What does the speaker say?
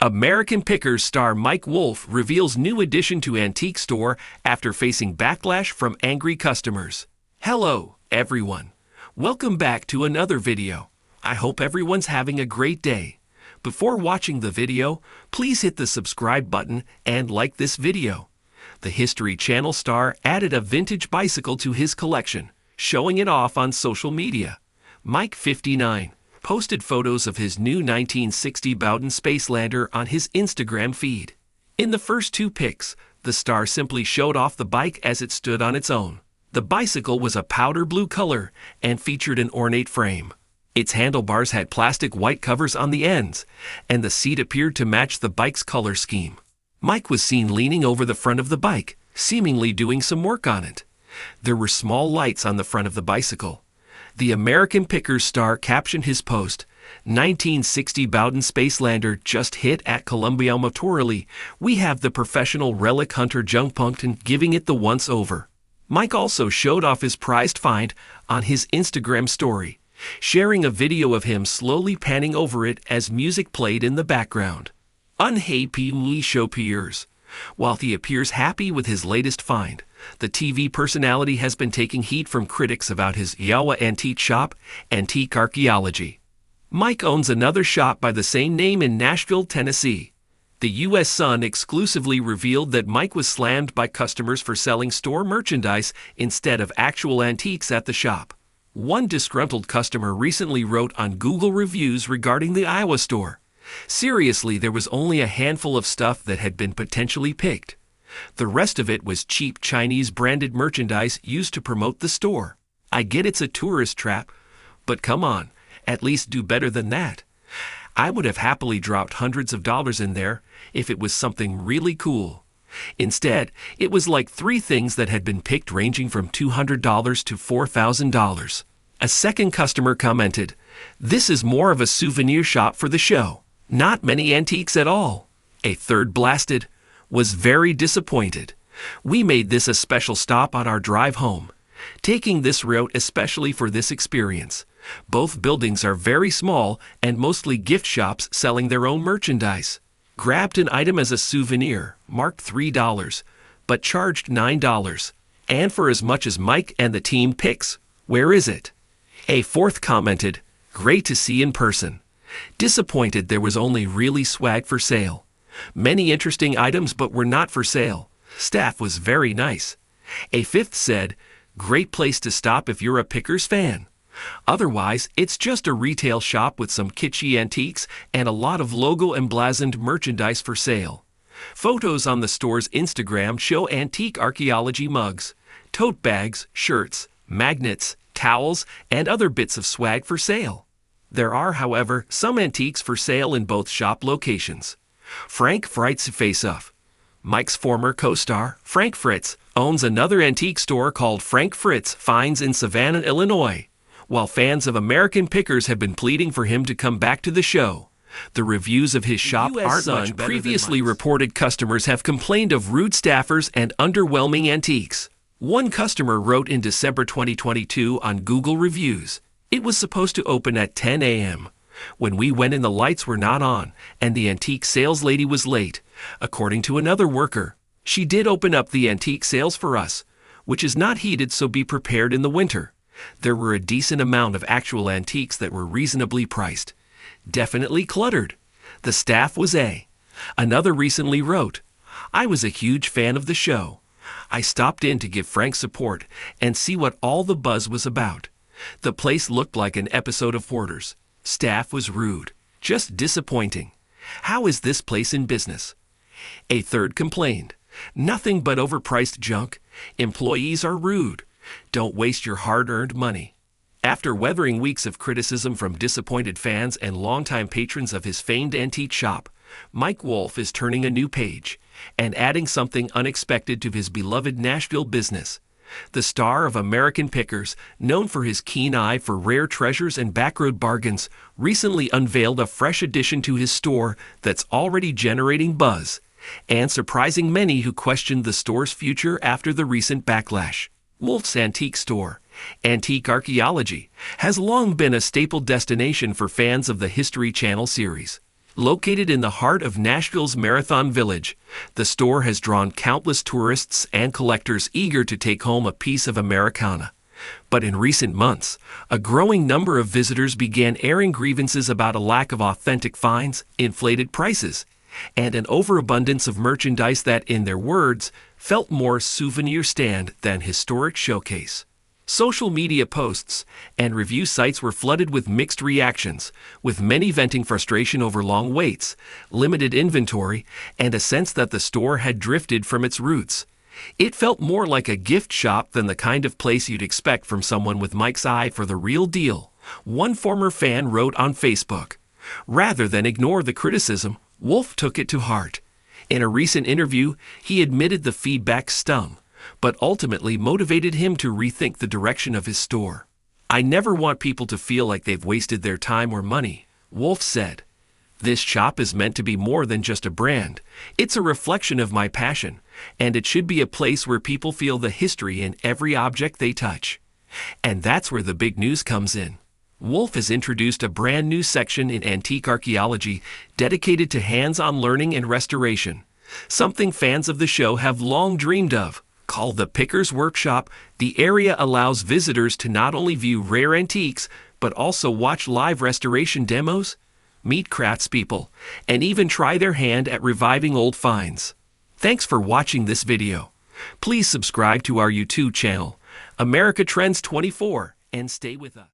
American Pickers star Mike Wolfe reveals new addition to antique store after facing backlash from angry customers. Hello, everyone. Welcome back to another video. I hope everyone's having a great day. Before watching the video, please hit the subscribe button and like this video. The History Channel star added a vintage bicycle to his collection, showing it off on social media. Mike, 59, posted photos of his new 1960 Bowden Spacelander on his Instagram feed. In the first two pics, the star simply showed off the bike as it stood on its own. The bicycle was a powder blue color and featured an ornate frame. Its handlebars had plastic white covers on the ends, and the seat appeared to match the bike's color scheme. Mike was seen leaning over the front of the bike, seemingly doing some work on it. There were small lights on the front of the bicycle. The American Pickers star captioned his post, "1960 Bowden Spacelander just hit at Columbia Motorrally. We have the professional relic hunter Jung Punkton giving it the once over." Mike also showed off his prized find on his Instagram story, sharing a video of him slowly panning over it as music played in the background. Unhappy show peers. While he appears happy with his latest find, the TV personality has been taking heat from critics about his Yawa antique shop, Antique Archaeology. Mike owns another shop by the same name in Nashville, Tennessee. The U.S. Sun exclusively revealed that Mike was slammed by customers for selling store merchandise instead of actual antiques at the shop. One disgruntled customer recently wrote on Google Reviews regarding the Iowa store, "Seriously, there was only a handful of stuff that had been potentially picked. The rest of it was cheap Chinese branded merchandise used to promote the store. I get it's a tourist trap, but come on, at least do better than that. I would have happily dropped hundreds of dollars in there if it was something really cool. Instead, it was like 3 things that had been picked ranging from $200 to $4,000. A second customer commented, "This is more of a souvenir shop for the show. Not many antiques at all." A third blasted, "Was very disappointed. We made this a special stop on our drive home. Taking this route especially for this experience. Both buildings are very small and mostly gift shops selling their own merchandise. Grabbed an item as a souvenir, marked $3, but charged $9. And for as much as Mike and the team picks, where is it?" A fourth commented, "Great to see in person. Disappointed there was only really swag for sale. Many interesting items but were not for sale. Staff was very nice." A fifth said, "Great place to stop if you're a Pickers fan. Otherwise, it's just a retail shop with some kitschy antiques and a lot of logo emblazoned merchandise for sale." Photos on the store's Instagram show Antique Archaeology mugs, tote bags, shirts, magnets, towels, and other bits of swag for sale. There are, however, some antiques for sale in both shop locations. Frank Fritz face-off. Mike's former co-star, Frank Fritz, owns another antique store called Frank Fritz Finds in Savannah, Illinois. While fans of American Pickers have been pleading for him to come back to the show, the reviews of his shop aren't much better. Previously reported customers have complained of rude staffers and underwhelming antiques. One customer wrote in December 2022 on Google Reviews, "It was supposed to open at 10 a.m. When we went in, the lights were not on, and the antique sales lady was late." According to another worker, "She did open up the antique sales for us, which is not heated, so be prepared in the winter. There were a decent amount of actual antiques that were reasonably priced. Definitely cluttered. The staff was A." Another recently wrote, "I was a huge fan of the show. I stopped in to give Frank support and see what all the buzz was about. The place looked like an episode of Hoarders. Staff was rude. Just disappointing. How is this place in business?" A third complained, "Nothing but overpriced junk. Employees are rude. Don't waste your hard-earned money." After weathering weeks of criticism from disappointed fans and longtime patrons of his famed antique shop, Mike Wolfe is turning a new page and adding something unexpected to his beloved Nashville business. The star of American Pickers, known for his keen eye for rare treasures and backroad bargains, recently unveiled a fresh addition to his store that's already generating buzz and surprising many who questioned the store's future after the recent backlash. Wolfe's antique store, Antique Archaeology, has long been a staple destination for fans of the History Channel series. Located in the heart of Nashville's Marathon Village, the store has drawn countless tourists and collectors eager to take home a piece of Americana. But in recent months, a growing number of visitors began airing grievances about a lack of authentic finds, inflated prices, and an overabundance of merchandise that, in their words, felt more souvenir stand than historic showcase. Social media posts and review sites were flooded with mixed reactions, with many venting frustration over long waits, limited inventory, and a sense that the store had drifted from its roots. It felt more like a gift shop than the kind of place you'd expect from someone with Mike's eye for the real deal, one former fan wrote on Facebook. Rather than ignore the criticism, Wolfe took it to heart. In a recent interview, he admitted the feedback stung, but ultimately motivated him to rethink the direction of his store. "I never want people to feel like they've wasted their time or money," Wolfe said. "This shop is meant to be more than just a brand. It's a reflection of my passion, and it should be a place where people feel the history in every object they touch." And that's where the big news comes in. Wolfe has introduced a brand new section in antique archaeology dedicated to hands-on learning and restoration, something fans of the show have long dreamed of. Called the Picker's Workshop, the area allows visitors to not only view rare antiques, but also watch live restoration demos, meet craftspeople, and even try their hand at reviving old finds. Thanks for watching this video. Please subscribe to our YouTube channel, America Trends 24, and stay with us.